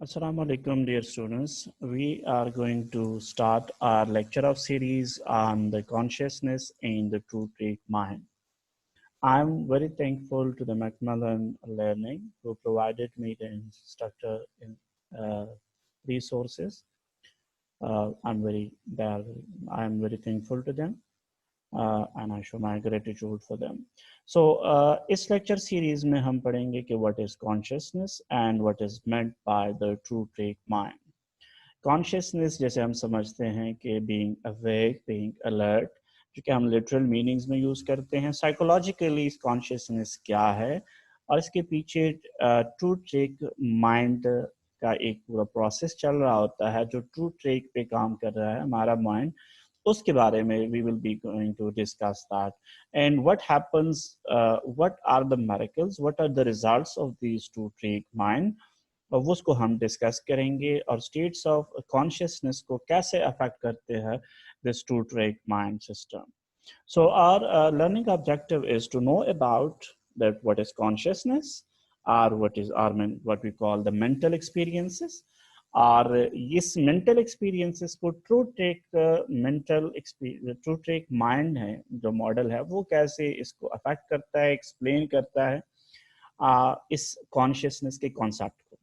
Assalamu alaikum, dear students. We are going to start our lecture of series on the consciousness in the true Greek mind. I'm very thankful to the Macmillan Learning who provided me the instructor in resources. They I'm very thankful to them. And I show my gratitude for them. So इस lecture series में हम पढ़ेंगे कि what is consciousness and what is meant by the true Greek mind. Consciousness जैसे हम समझते हैं कि बीइंग अवेक, बीइंग अलर्ट, जो कि हम लिटरल मीनिंग्स में यूज करते हैं। साइकोलॉजिकली कॉन्शियसनेस क्या है और इसके पीछे ट्रू ट्रेक माइंड का एक पूरा प्रोसेस चल रहा होता है जो ट्रू ट्रेक पे काम कर रहा है हमारा माइंड, उसके बारे में we will be going to discuss that and what happens, what are the miracles, what are the results of this two track mind, और उसको हम डिस्कस करेंगे और स्टेट्स ऑफ कॉन्शियसनेस को कैसे अफेक्ट करते हैं this two track mind system. So our learning objective is to know about that what is consciousness or what we call the mental experiences, और इस mental experiences को true take true take mind है जो model है वो कैसे इसको affect करता है, explain करता है इस consciousness के concept को.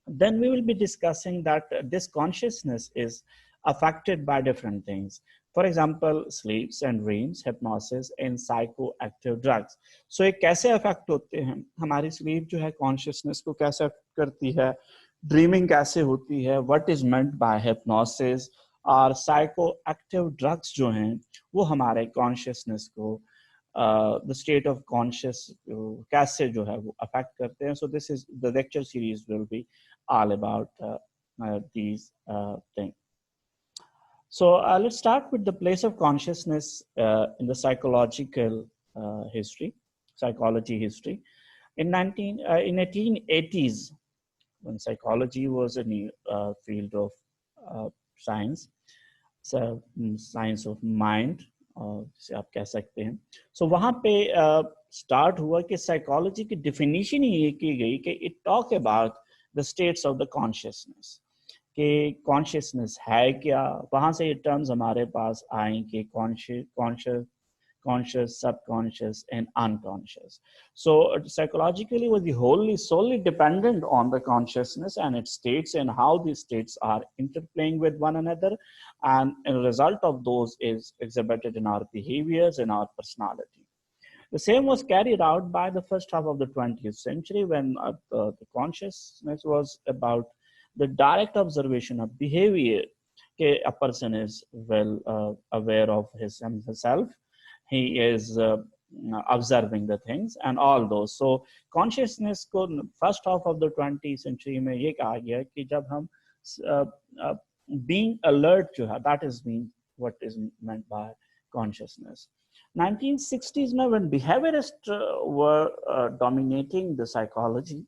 Then we will be discussing that this consciousness is affected by different things. For example, sleeps and dreams, hypnosis and psychoactive drugs. So ये कैसे affect होते हैं? हमारी sleep जो है consciousness को कैसे affect करती है? Dreaming कैसे होती है? What is meant by hypnosis? और psychoactive drugs जो हैं वो हमारे consciousness को the state of conscious कैसे जो है वो affect करते हैं. So this is the lecture series will be all about these things. So let's start with the place of consciousness in the psychological psychology history. In 1880s, when psychology was a new field of science, so science of mind, जिसे आप कह सकते हैं. So वहाँ पे start हुआ कि psychology की definition ही ये की गई कि it talk about the states of the consciousness, कि consciousness है क्या, वहाँ से ये terms हमारे पास आए कि conscious, subconscious and unconscious. So psychologically was the wholly solely dependent on the consciousness and its states and how these states are interplaying with one another, and a result of those is exhibited in our behaviors and our personality. The same was carried out by the first half of the 20th century when the consciousness was about the direct observation of behavior. A person is well aware of himself. He is observing the things and all those. So consciousness को first half of the 20th century में ये कहा गया कि जब हम being alert जो है, that is mean what is meant by consciousness. 1960s में when behaviorists were dominating the psychology,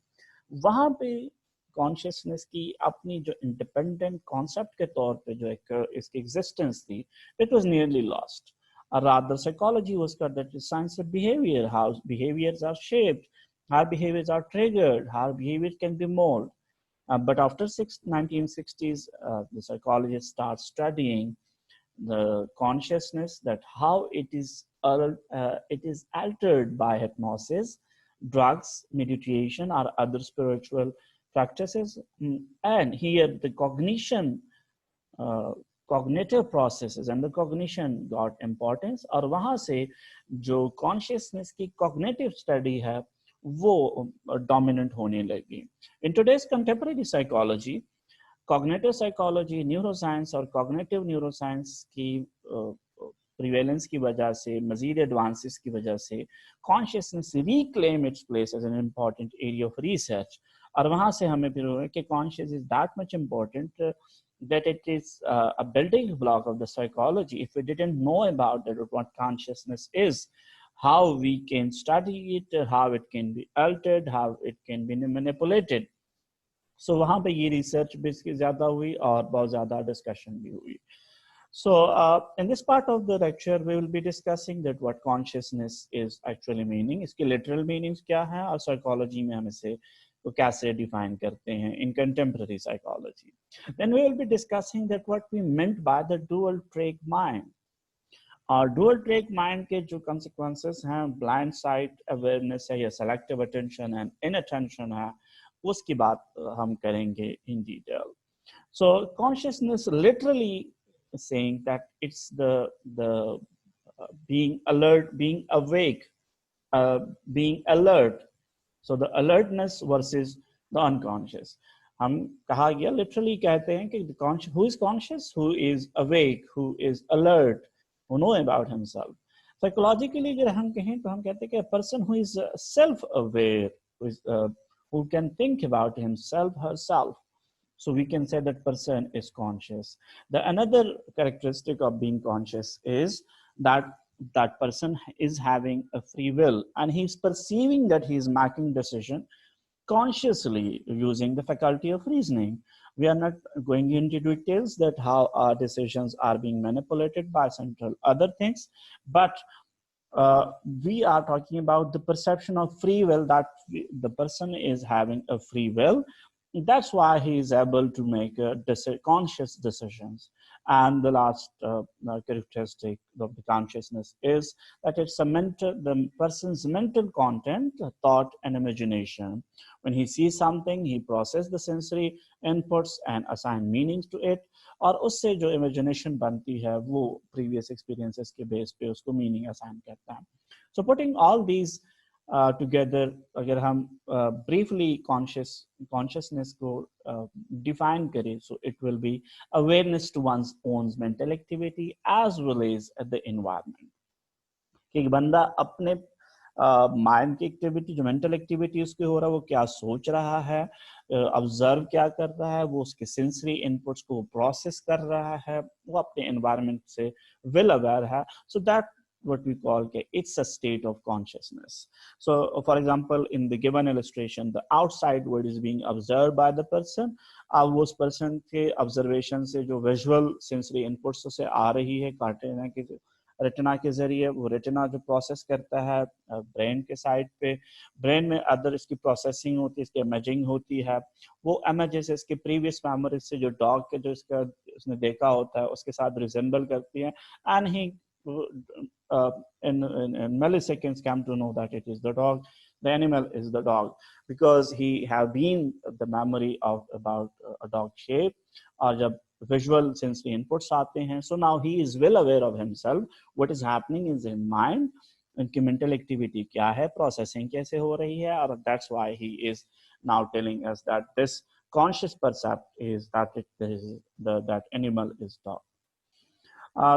वहाँ पे consciousness की अपनी जो independent concept के तौर पे जो एक इसकी existence थी, it was nearly lost. Rather, psychology was called that science of behavior, how behaviors are shaped, how behaviors are triggered, how behavior can be molded. But after 1960s, the psychologists start studying the consciousness, that how it is altered by hypnosis, drugs, meditation, or other spiritual practices. And here the cognitive processes and the cognition got importance, और वहाँ से जो consciousness की cognitive study है वो dominant होने लगी. In today's contemporary psychology, cognitive psychology, neuroscience और cognitive neuroscience की prevalence की वजह से, मजीद advances की वजह से consciousness reclaim its place as an important area of research. और वहाँ से हमें फिर हुआ कि conscious is that much important that it is a building block of the psychology. If we didn't know about that, what consciousness is, how we can study it, how it can be altered, how it can be manipulated. So वहाँ पे ये research basically ज़्यादा हुई और बहुत ज़्यादा discussion भी हुई. So in this part of the lecture, we will be discussing that what consciousness is actually meaning, इसके literal meanings क्या है और psychology में हम इसे को कैसे डिफाइन करते हैं in contemporary psychology. Then we will be discussing that what we meant by the dual track mind. और डुअल ट्रैक माइंड के जो consequences हैं, ब्लाइंड साइट अवेयरनेस है या सेलेक्टिव अटेंशन एंड इनअटेंशन है, उसकी बात हम करेंगे in detail. So consciousness literally is saying that it's the being alert, being awake, being alert. So the alertness versus the unconscious. हम कहा गया literally कहते हैं कि who is conscious, who is awake, who is alert, who know about himself. Psychologically अगर हम कहें तो हम कहते हैं कि a person who is self-aware, who can think about himself, herself. So we can say that person is conscious. The another characteristic of being conscious is that that person is having a free will and he's perceiving that he's making decision consciously using the faculty of reasoning. We are not going into details that how our decisions are being manipulated by central other things, but we are talking about the perception of free will, that the person is having a free will. That's why he is able to make conscious decisions. And the last characteristic of the consciousness is that it's the person's mental content, thought, and imagination. When he sees something, he processes the sensory inputs and assign meanings to it. और उससे जो imagination बनती है, वो previous experiences के base पे उसको meaning assign करता है. So putting all these together, अगर हम briefly consciousness को define करें, so it will be awareness to one's own mental activity as well as the environment. कि बंदा अपने माइंड की एक्टिविटी, जो मेंटल एक्टिविटी उसके हो रहा है, वो क्या सोच रहा है, ऑब्जर्व क्या कर रहा है, वो उसके सेंसरी इनपुट्स को प्रोसेस कर रहा है, वो अपने एनवायरनमेंट से वेल अवेयर है. So that what we call it's a state of consciousness. So for example, in the given illustration, the outside world is being observed by the person. अब उस person के observation से जो visual sensory inputs उसे आ रही है कार्टेना के retina के जरिए, वो रेटिना जो प्रोसेस करता है ब्रेन के साइड पे, ब्रेन में अदर इसकी प्रोसेसिंग होती है, इसकी इमेजिंग होती है, वो इमेजेस इसके प्रीवियस मेमोरी से जो डॉग के जो इसका उसने देखा होता है उसके साथ रिजेंबल करती है, and he in milliseconds come to know that it is the dog, the animal is the dog, because he have been the memory of about a dog shape. और जब visual sensory inputs आते हैं, so now he is well aware of himself, what is happening in his mind, उनकी mental activity क्या है, processing कैसे हो रही है, और that's why he is now telling us that this conscious percept is that that animal is dog.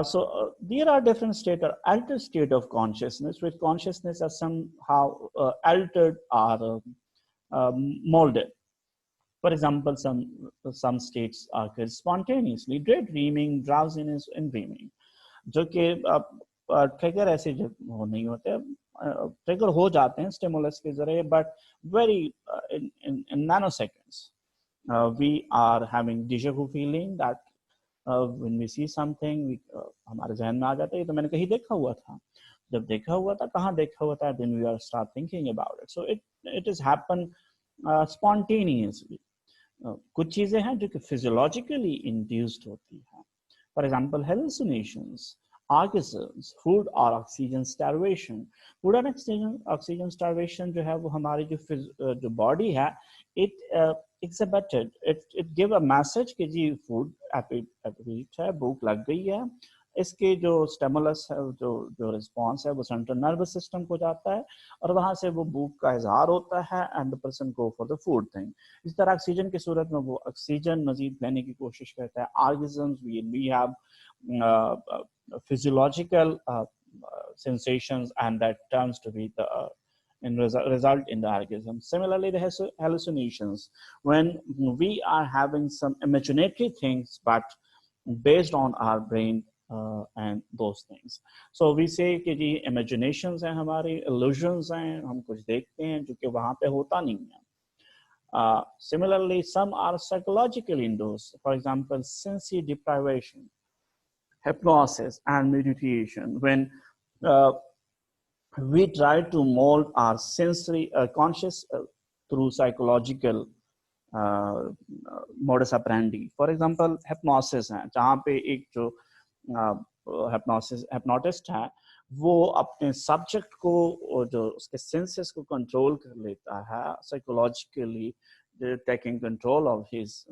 So there are different state or altered state of consciousness, which consciousness are somehow altered or molded. For example, some states occur spontaneously, daydreaming, drowsiness, and dreaming. जो कि trigger ऐसे जब नहीं होते, trigger हो जाते हैं stimulus के जरिए, but very in nanoseconds. We are having déjà vu feeling that when we see something, हमारे जहन में आ जाता है, ये तो मैंने कहीं देखा हुआ था. जब देखा हुआ था, कहाँ देखा हुआ था, then we are start thinking about it. So it is happen spontaneously. कुछ चीजें हैं जो कि physiologically induced होती हैं. For example, hallucinations, orgasms, food or oxygen starvation. Food or oxygen starvation जो है वो हमारी जो body है, it exhibited, it give a message कि जी food appetite है, भूख लग गई है. इसके जो स्टिमुलस है, जो रिस्पॉन्स है, वो सेंट्रल नर्वस सिस्टम को जाता है और वहां से वो भूख का इजहार होता है and the person go for the food thing. इस तरह ऑक्सीजन की सूरत में वो ऑक्सीजन मजीद लेने की कोशिश करता है. Orgasms, we have physiological sensations, and that turns to be the result in the orgasm. Similarly, the hallucinations, when we are having some imaginary things, but based on our brain and those things. So we say कि जी imaginations हैं हमारी, illusions हैं, हम कुछ देखते हैं जो कि वहाँ पे होता नहीं है. Similarly, some are psychologically induced. For example, sensory deprivation, hypnosis, and meditation. When we try to mold our sensory conscious through psychological modus operandi. For example, hypnosis है, जहाँ पे एक जो hypnotist है, वो अपने सब्जेक्ट को, जो उसके सेंसेस को कंट्रोल कर लेता है psychologically, taking control of his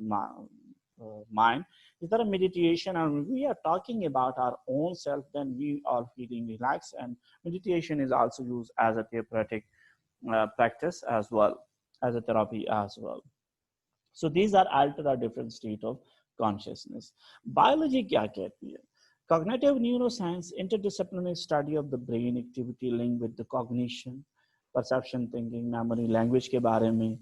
mind. Is that a meditation? And we are talking about our own self, then we are feeling relaxed. And meditation is also used as a therapeutic practice as well, as a therapy as well. So these are altered or different state of consciousness. Biology क्या कहती है? Cognitive neuroscience, interdisciplinary study of the brain activity linked with the cognition, perception, thinking, memory, language के बारे में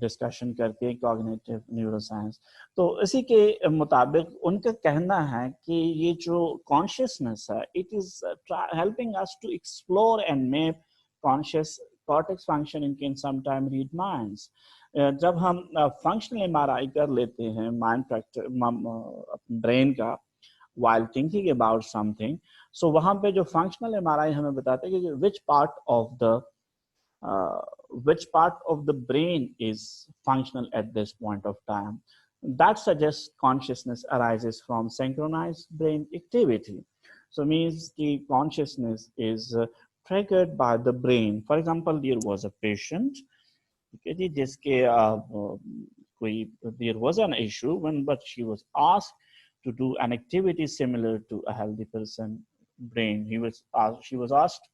discussion करते हैं cognitive neuroscience. तो इसी के मुताबिक उनका कहना है कि ये जो कॉन्शियसनेस है, it is helping us to explore and map conscious cortex functioning can sometime read minds. जब हम फंक्शनल एमआरआई कर लेते हैं माइंड ब्रेन का while thinking about something, so वहाँ पे जो functional MRI हमें बताते हैं कि which part of the brain is functional at this point of time. That suggests consciousness arises from synchronized brain activity. So means the consciousness is triggered by the brain. For example, there was a patient, okay, जिसके there was an issue but she was asked to do an activity similar to a healthy person brain. She was asked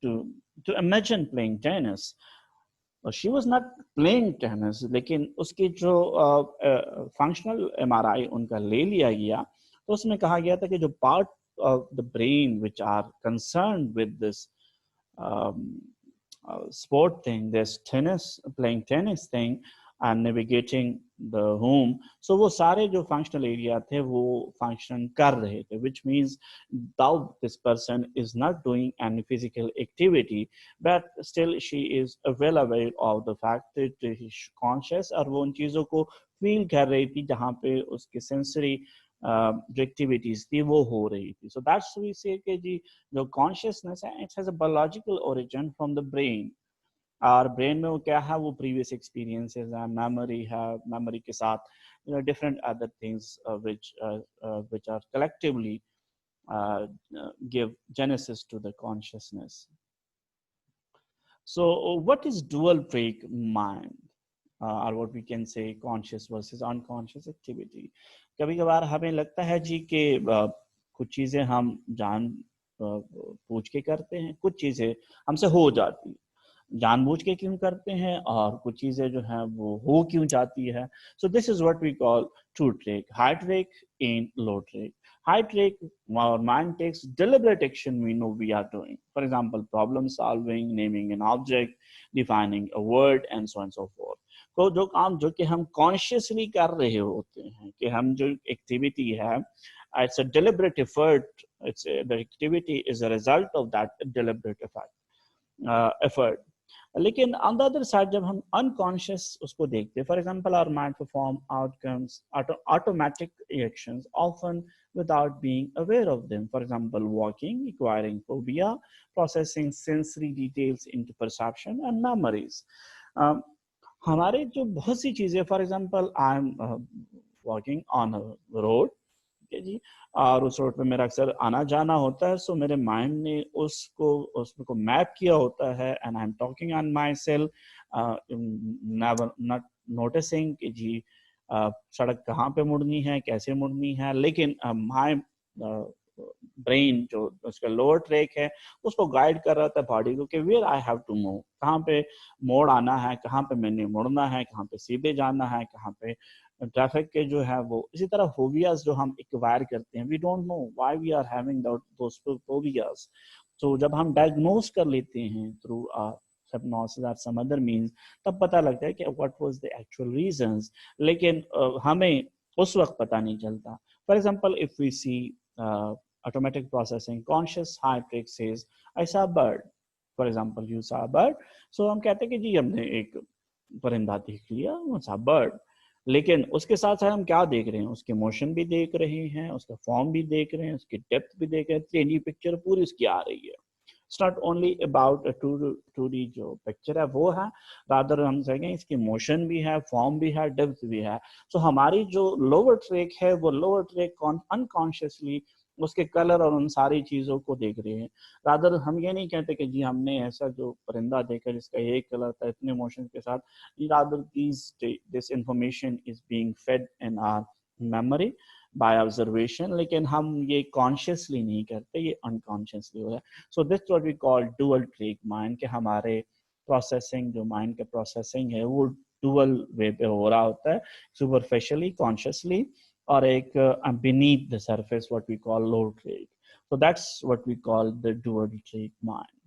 to imagine playing tennis. She was not playing tennis, लेकिन उसकी जो functional MRI उनका ले लिया गया, तो उसमें कहा गया था कि जो part of the brain which are concerned with this sport thing, this playing tennis thing, and navigating the home, so वो सारे जो functional area थे वो function कर रहे थे, which means though this person is not doing any physical activity, but still she is well aware of the fact that she is conscious और वो उन चीज़ों को feel कर रही थी जहाँ पे उसके sensory जो activities थी वो हो रही थी. So that's we say कि जी जो consciousness है, it has a biological origin from the brain. और ब्रेन में वो क्या है, वो प्रीवियस एक्सपीरियंसेस है, मेमोरी है, मेमोरी के साथ different other things which are collectively give genesis to the consciousness. So what is dual track mind, or what we can say conscious versus unconscious activity? कभी कभार हमें लगता है जी कि कुछ चीजें हम जान पूछ के करते हैं, कुछ चीजें हमसे हो जाती, जानबूझ के क्यों करते हैं, और कुछ चीजें जो है वो हो क्यों जाती है. So this is what we call two track, high track and low track. High track, our mind takes deliberate action we know we are doing. For example, problem solving, naming an object, defining a word, and so on and so forth. तो जो काम जो कि हम consciously कर रहे होते हैं, कि हम जो activity है, it's a deliberate effort. The activity is a result of that deliberate effort. लेकिन on the other side जब हम unconscious उसको देखते हैं, for example, our mind perform outcomes, automatic actions, often without being aware of them. For example, walking, acquiring phobia, processing sensory details into perception and memories. हमारे जो बहुत सी चीजें, for example, I am walking on a road, ठीक है जी, और उस road पे मेरा अक्सर आना जाना होता है, सो मेरे माइंड ने उसको मैप किया होता है, and I am talking on my self, never not noticing कि जी सड़क कहाँ पे मुड़नी है, कैसे मुड़नी है, लेकिन माई ब्रेन जो उसका लोअर ट्रैक है उसको गाइड कर रहा था बॉडी को कि where I have to move, कहाँ पे मोड़ आना है, कहाँ पे मैंने मुड़ना है, कहाँ पे सीधे जाना है, कहाँ पे ट्रैफिक के जो है वो. इसी तरह फोबियाज जो हम एक्वायर करते हैं, we don't know why we are having those phobias. तो जब हम डायग्नोज कर लेते हैं through hypnosis or some other means, तब पता लगता है कि what was the actual reasons, लेकिन हमें उस वक्त पता नहीं चलता. For example, if we see automatic processing, conscious high track says I saw a bird. For example, you saw a bird, so हम कहते हैं कि जी हमने एक परिंदा देख लिया, वो saw a bird. लेकिन उसके साथ साथ हम क्या देख रहे हैं, उसके मोशन भी देख रहे हैं, उसका फॉर्म भी देख रहे हैं, उसकी डेप्थ भी देख रहे हैं, 3D पिक्चर पूरी उसकी आ रही है. It's not only about a 2D जो पिक्चर है वो है, rather हम कहेंगे इसकी मोशन भी है, फॉर्म भी है, डेप्थ भी है. So हमारी जो लोअर ट्रैक है वो लोअर ट्रैक अनकॉन्शियसली उसके कलर और उन सारी चीजों को देख रहे हैं. रादर हम ये नहीं कहते कि जी हमने ऐसा जो परिंदा देखा जिसका ये कलर था इतने इमोशन के साथ. Rather this information is being fed in our memory by observation, लेकिन हम ये कॉन्शियसली नहीं करते, ये अनकॉन्शियसली हो रहा है. So this what we call dual track mind, के हमारे प्रोसेसिंग जो माइंड का प्रोसेसिंग है वो डुअल वे पे हो रहा होता है, सुपरफिशियली, कॉन्शियसली, और एक beneath the surface what we call low trig. So that's what we call the dual trig mind.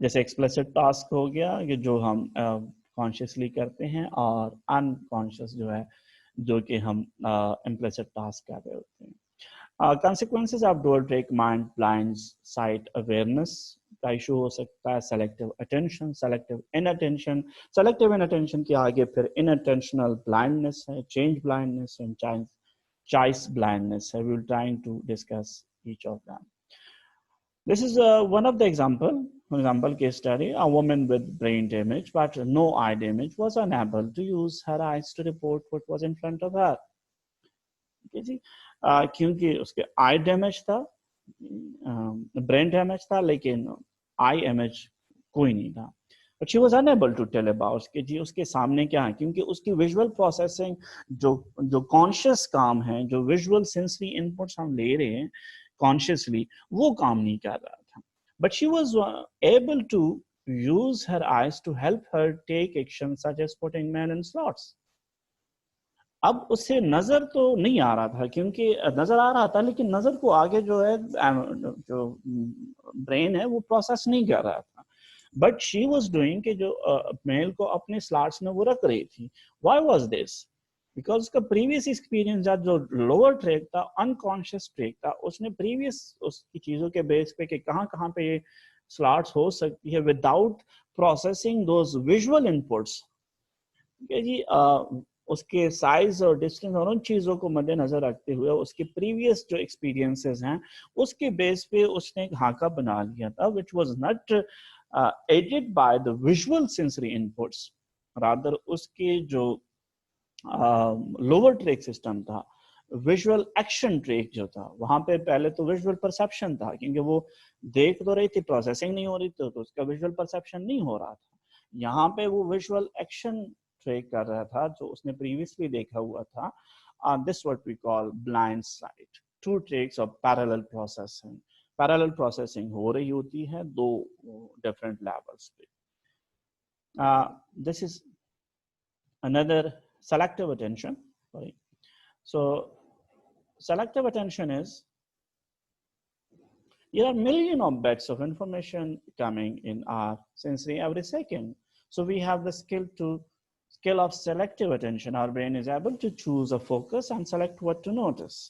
जैसे explicit task हो गया ये जो हम consciously करते हैं, और unconscious जो है जो कि हम implicit task कर रहे होते हैं. Consequences of dual trig mind: blind sight awareness का इशू हो सकता है, selective attention, selective inattention. Selective inattention के आगे फिर inattentional blindness है, change blindness and choice blindness है. We will trying to discuss each of them. This is one of the example. For example, case study: a woman with brain damage but no eye damage was unable to use her eyes to report what was in front of her. Okay, जी, क्योंकि उसके eye damage था, brain damage था, लेकिन eye image कोई नहीं था. But she was unable to tell about कि जी उसके सामने क्या है, क्योंकि उसकी विजुअल प्रोसेसिंग जो कॉन्शियस काम है, जो विजुअल सेंसरी इनपुट्स हम ले रहे हैं कॉन्शियसली, वो काम नहीं कर रहा था. But she was able to use her eyes to help her take action such as putting men in slots. अब उससे नजर तो नहीं आ रहा था, क्योंकि नजर आ रहा था लेकिन नजर को आगे जो है जो ब्रेन है वो प्रोसेस नहीं कर रहा था. बट शी वाज डूइंग कि जो मेल को अपने स्लॉट्स में वो रख रही थी. Why was this? बिकॉज उसका प्रीवियस एक्सपीरियंस जो लोअर ट्रैक था, अनकॉन्शियस ट्रैक था, उसने प्रीवियस उसकी चीजों के बेस पे कि कहाँ कहाँ पे ये स्लॉट्स हो सकती है without processing those visual inputs. जी उसके साइज और डिस्टेंस और उन चीजों को मद्देनजर रखते हुए उसके प्रीवियस जो एक्सपीरियंसेस हैं उसके बेस पे उसने एक हाका बना लिया था, which was not aided by the visual sensory inputs. Rather उसके जो लोअर ट्रैक सिस्टम था, विजुअल एक्शन ट्रैक जो था, वहां पे पहले तो विजुअल परसेप्शन था, क्योंकि वो देख तो रही थी, प्रोसेसिंग नहीं हो रही थी, तो उसका विजुअल परसेप्शन नहीं हो रहा था. यहाँ पे वो विजुअल एक्शन ट्रैक कर रहा था जो उसने प्रीवियसली देखा हुआ था. This what we call blind sight. Two tracks of parallel processing. Parallel processing हो रही होती है दो डिफरेंट लेवल्स पे. This is another selective attention. Sorry. So selective attention is there are million of bits of information coming in our sensory every second. So we have the skill of selective attention. Our brain is able to choose a focus and select what to notice.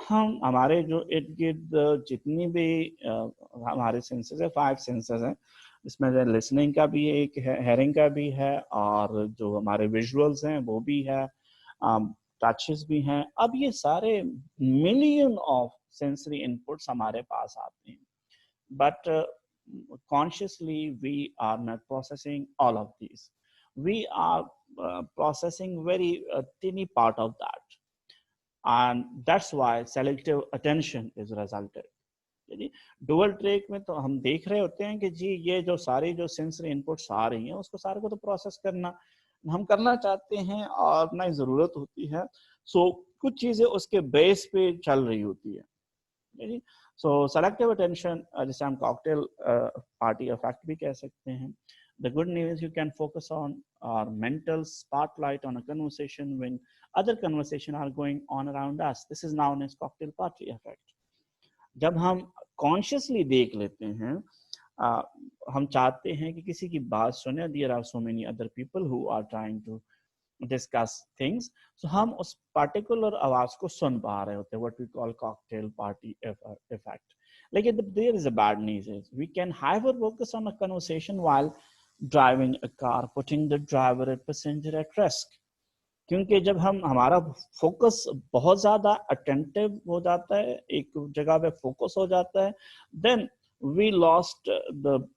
हम हमारे जो इर्द गिर्द जितनी भी हमारे senses है, 5 senses हैं, इसमें लिसनिंग का भी एक है, हेयरिंग का भी है, और जो हमारे विजुअल्स हैं वो भी है, टचेस भी हैं. अब ये सारे मिलियन ऑफ सेंसरी इनपुट्स हमारे पास आते हैं, but consciously we are not processing all of these. We are processing very tiny part of that, and that's why selective attention is resulted. Dual track में तो हम देख रहे होते हैं कि जी ये जो सारी जो सेंसरी इनपुट्स आ रही हैं उसको सारे को तो प्रोसेस करना चाहते हैं और ना ही जरूरत होती है. सो कुछ चीजें उसके बेस पे चल रही होती है. सो सेलेक्टिव अटेंशन जिसे हम कॉकटेल पार्टी इफेक्ट भी कह सकते हैं. The good news, you can focus on our mental spotlight on a conversation when other conversations are going on around us. This is known as cocktail party effect. जब हम consciously देख लेते हैं, हम चाहते हैं कि किसी की बात सुने, there are so many other people who are trying to discuss things, so हम उस पार्टिकुलर आवाज को सुन पा रहे होते हैं, what we call cocktail party effect. लेकिन there is a bad news is we can hyper focus on a conversation while driving a car, putting the driver and passenger at risk. क्योंकि जब हम हमारा फोकस बहुत ज्यादा attentive हो जाता है, एक जगह पे फोकस हो जाता है, then we lost the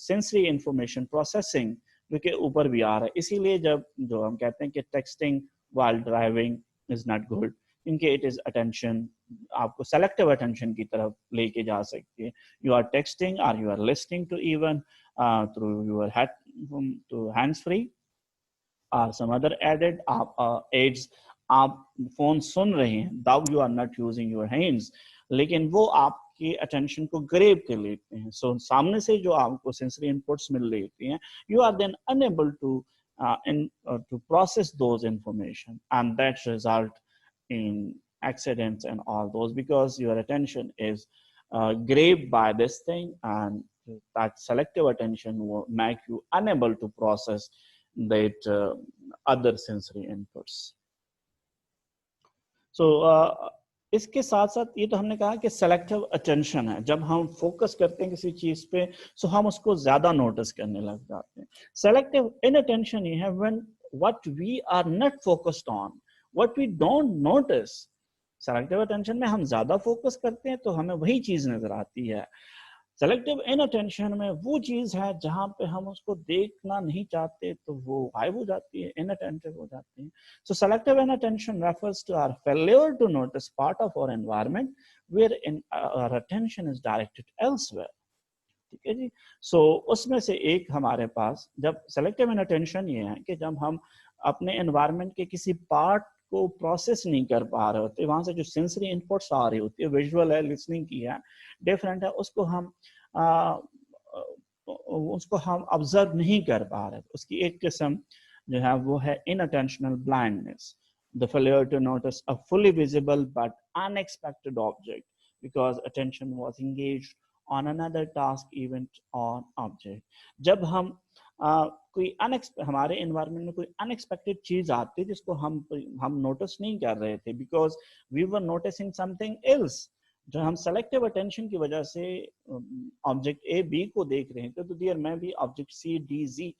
sensory information processing, जो कि ऊपर भी आ रहा है। इसीलिए जब जो हम कहते हैं कि texting while driving is not good, क्योंकि इट इज अटेंशन, आपको सेलेक्टिव अटेंशन की तरफ लेके जा सकती है। यू आर टेक्सटिंग और you are listening to even through your head to hands free or some other added aids, आप फोन सुन रहे हैं, though you are not using your hands, लेकिन वो आपकी अटेंशन को ग्रेब कर लेते हैं। सो सामने से जो आपको सेंसरी इनपुट्स मिल रही हैं, you are then unable to process those information, and that result in accidents and all those, because your attention is grabbed by this thing, and that selective attention will make you unable to process that other sensory inputs. So इसके साथ साथ ये तो हमने कहा कि selective attention है, जब हम फोकस करते हैं किसी चीज पे सो हम उसको ज्यादा नोटिस करने लग जाते हैं। सेलेक्टिव इनअटेंशन ये है when what we are not focused on, what we don't notice. Selective attention में हम ज्यादा फोकस करते हैं तो हमें वही चीज नजर आती है। सेलेक्टिव इनअटेंशन में वो चीज है जहां पे हम उसको देखना नहीं चाहते तो वो गायब हो जाती है, इनअटेंटिव हो जाती है। So selective inattention refers to our failure to notice part of our environment where in our attention is directed elsewhere. ठीक है जी। सो उसमें से एक हमारे पास जब सेलेक्टिव इनअटेंशन ये है कि जब हम अपने एनवायरनमेंट के किसी पार्ट को प्रोसेस नहीं कर पा रहे होते, वहां से जो सेंसरी इनपुट्स आ रही होती है, विजुअल है, लिसनिंग की है, डिफरेंट है, उसको हम ऑब्जर्व नहीं कर पा रहे। उसकी एक किस्म जो है वो है inattentional blindness, the failure to notice a fully visible but unexpected object because attention was engaged on another task, event or object. जब हम कोई हमारे एनवायरनमेंट में कोई अनएक्सपेक्टेड चीज आती है जिसको हम नोटिस नहीं कर रहे थे, because we were noticing something else. जो हम सेलेक्टिव अटेंशन की वजह से ऑब्जेक्ट ए बी को देख रहे थे तो देयर में भी ऑब्जेक्ट सी डी जी,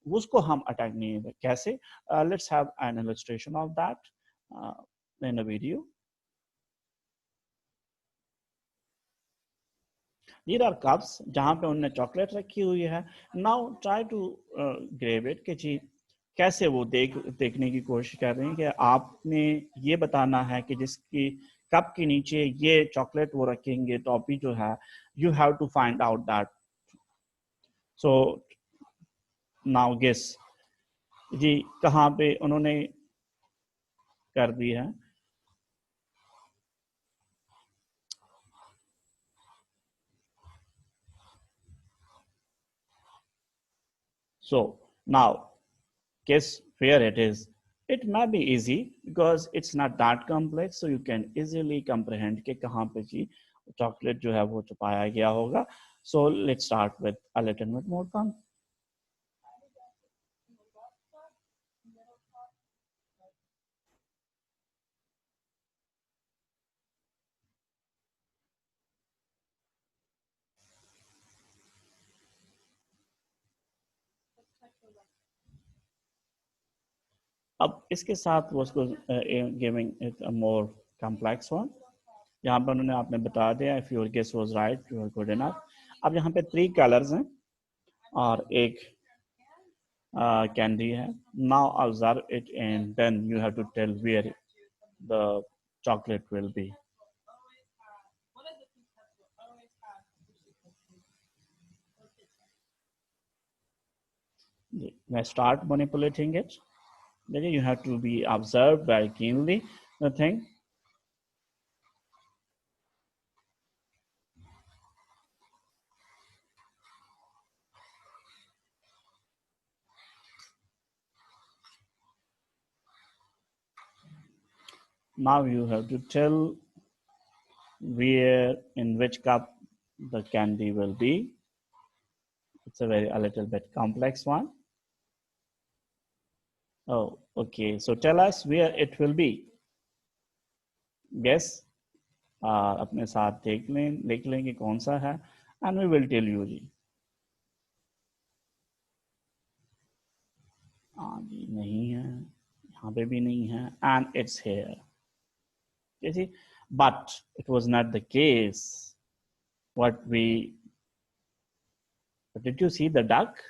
उसको हम अटैक नहीं है। कैसे? Let's have an illustration of that in a video. These are cups जहाँ पे उन्होंने चॉकलेट रखी हुई है। Now try to grab it कि जी कैसे वो देखने की कोशिश कर रहे हैं कि आपने ये बताना है कि जिसकी कप के नीचे ये चॉकलेट वो रखेंगे टॉपी जो है, you have to find out that. So now guess जी कहाँ पे उन्होंने कर दी है। So now guess where it is. It might be easy because it's not that complex, so you can easily comprehend कि कहाँ पे जी चॉकलेट जो है वो छुपाया गया होगा। So let's start with a little bit more fun. अब इसके साथ वो उसको giving it a more complex one. यहाँ पर उन्होंने आपने बता दिया if your guess was right you are good enough. अब यहाँ पे 3 कलर्स हैं और एक कैंडी है। Now observe it and then you have to tell where the chocolate will be. Let's start manipulating it. Then you have to be observed very keenly the thing. Now you have to tell where in which cup the candy will be. It's a little bit complex one. Oh, okay. So tell us where it will be. Guess. अपने साथ देख लें कि कौन सा है and we will tell you जी। हाँ जी, नहीं है, यहाँ पे भी नहीं है, and it's here. You see, but it was not the case. What we, did you see the duck?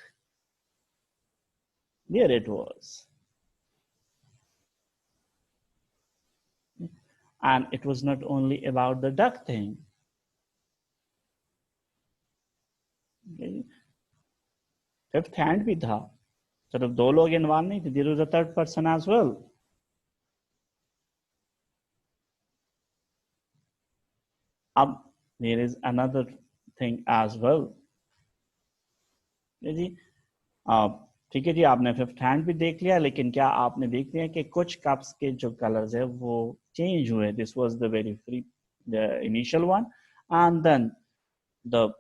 There it was. And it was not only about the duck thing. Okay. Fifth hand भी था, सिर्फ दो लोग involve नहीं थे, there was a third person as well. अब there is another thing as well. जी, ठीक है जी, आपने फिफ्थ हैंड भी देख लिया, लेकिन क्या आपने देख लिया कि कुछ कप्स के जो कलर्स है वो चेंज हुए. This was the very free the initial one, and then the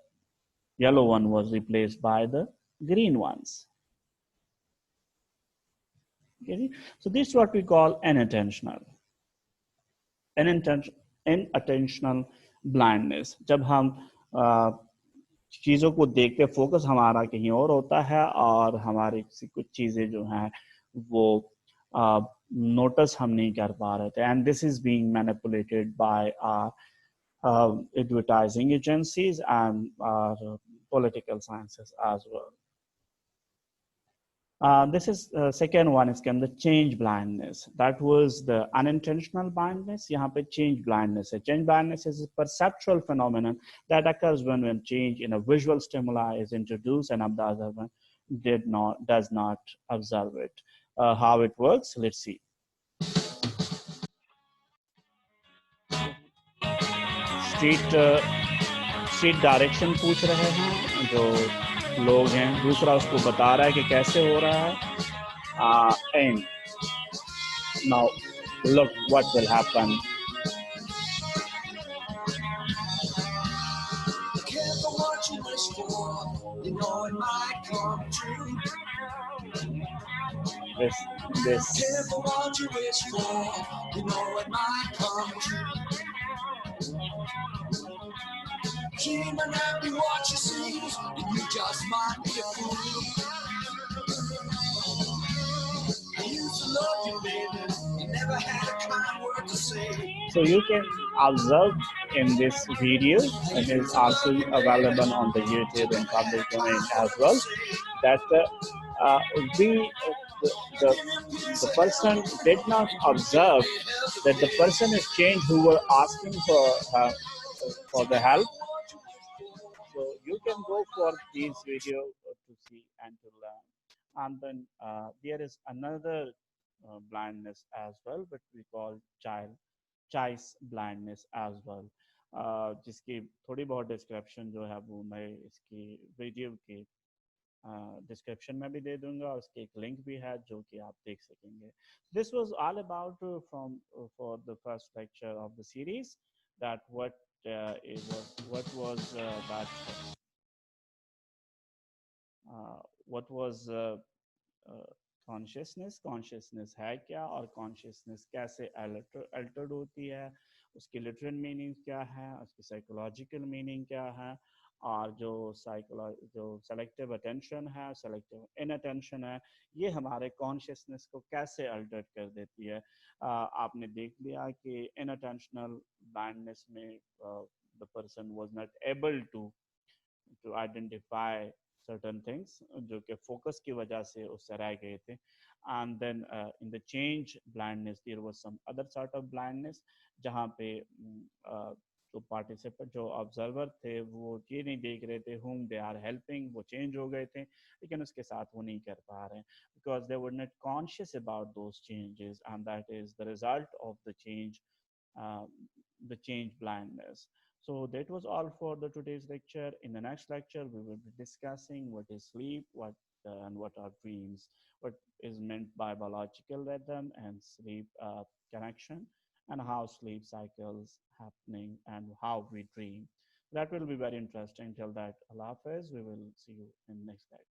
yellow one was replaced by the green ones. Okay? So this is what we call inattentional. Inattentional blindness. जब हम चीज़ों को देखते, focus हमारा कहीं और होता है और हमारी कुछ चीज़ें जो हैं वो नोटिस हम नहीं कर पा रहे थे. And this is being manipulated by our advertising agencies and our political sciences as well. This is second one is the change blindness. That was the unintentional blindness. यहाँ पे change blindness है. Change blindness is a perceptual phenomenon that occurs when change in a visual stimuli is introduced and the observer does not observe it. How it works? Let's see. Street direction पूछ रहे हैं जो लोग हैं, दूसरा उसको बता रहा है कि कैसे हो रहा है. And now look what will happen. Careful what you wish for, you know it might come true. This Careful what you wish for, you know it might come true. She might not be what you see, and you just might be a fool. I used to love you, baby. You never had a kind word to say. So you can observe in this video, it is also available on the YouTube and public domain as well, that the person did not observe that the person is changed who were asking for the help. So you can go for these videos to see and to learn. And then there is another blindness as well, but we call choice blindness as well. जिसकी थोड़ी बहुत description जो है वो मैं इसकी video के description में भी दे दूंगा, और उसके एक लिंक भी है जो कि आप देख सकेंगे. This was all about from for the first lecture of the series, that what was consciousness है क्या, और कॉन्शियसनेस कैसे अल्टर्ड होती है, उसकी लिटरल मीनिंग क्या है, उसकी साइकोलॉजिकल मीनिंग क्या है, और जो सेलेक्टिव अटेंशन है, सेलेक्टिव इनअटेंशन है, ये हमारे कॉन्शियसनेस को कैसे अल्टर कर देती है. आपने देख लिया कि इनअटेंशनल ब्लाइंडनेस में the person was not able to identify certain things जो कि फोकस की वजह से उससे रह गए थे. And then in the change blindness there was some other sort of blindness जहाँ पे जो पार्टिसिपेंट जो ऑब्जर्वर थे वो ये नहीं देख रहे थे whom they are helping, वो चेंज हो गए थे, लेकिन उसके साथ वो नहीं कर पा रहे हैं because they were not conscious about those changes, and that is the result of uh, the change blindness. So that was all for the today's lecture. In the next lecture, we will be discussing what is sleep, and what are dreams, what is meant by biological rhythm and sleep connection, and how sleep cycles happening and how we dream. That will be very interesting. Till that, Allah Hafiz. We will see you in next lecture.